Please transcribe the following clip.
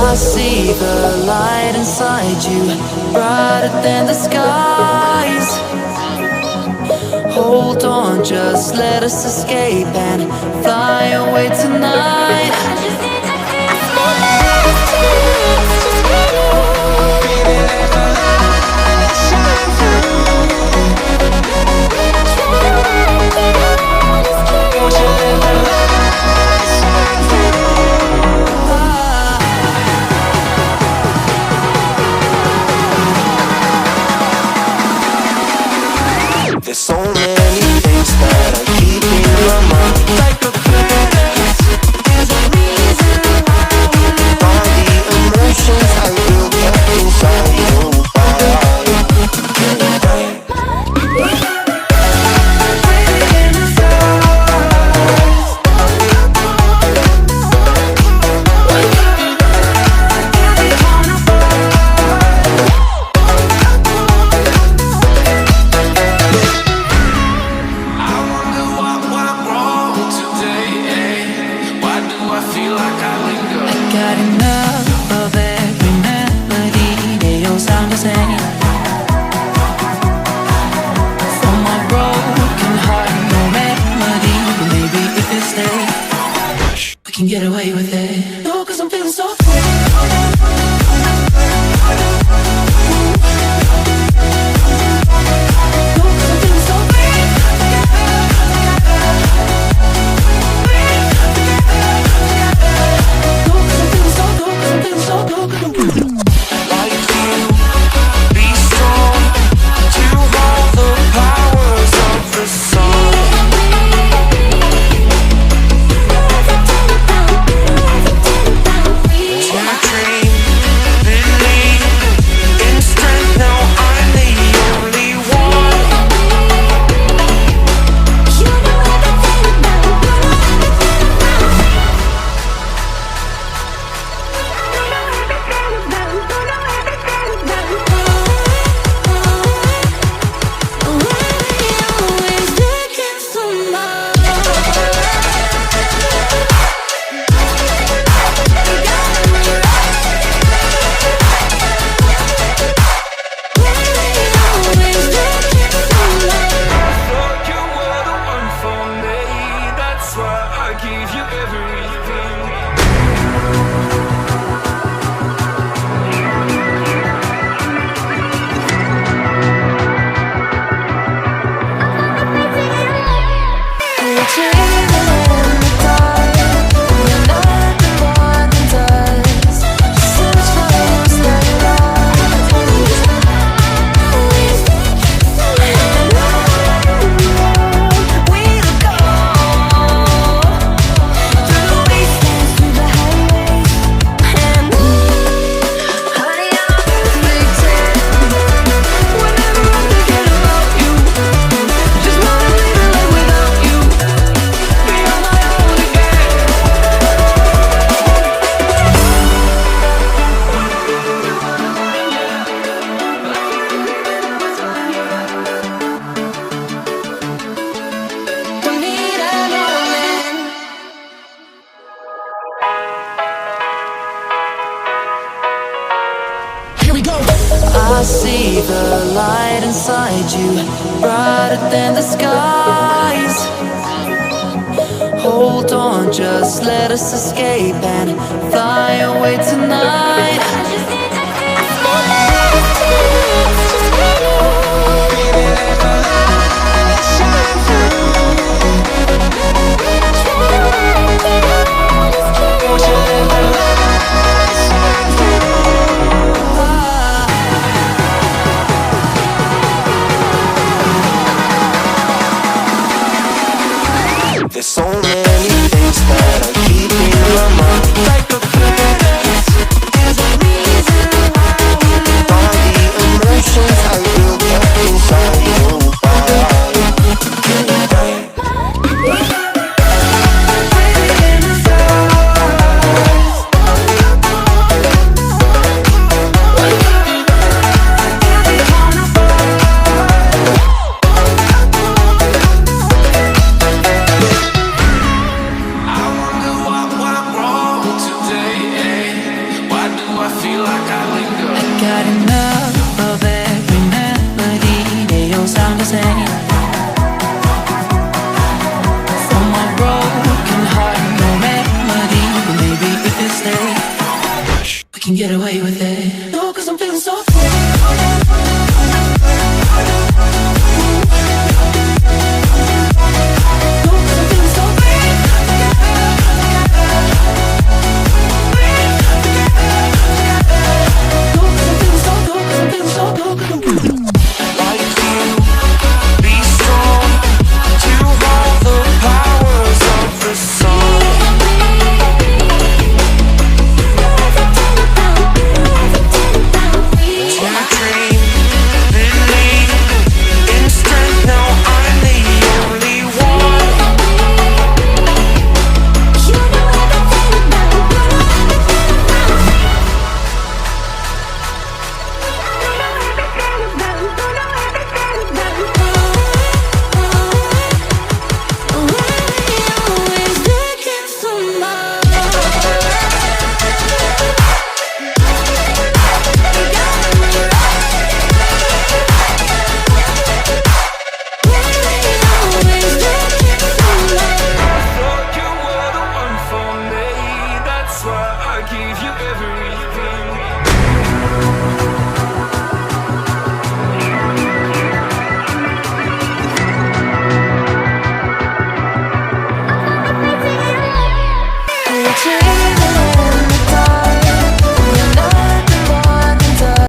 I see the light inside you, brighter than the skies. Hold on, just let us escape and fly away tonight. There's so many things that I keep in my mind. Like the past, there's a reason why we live. All the emotions I built up inside you. Can get away with it. No, 'cause I'm feeling so free. I see the light inside you, brighter than the skies. Hold on, just let us escape and fly away tonight. There's so many things that I keep in my mind. Like the past, there's a reason why we live. All the emotions I built up inside you. get away with it.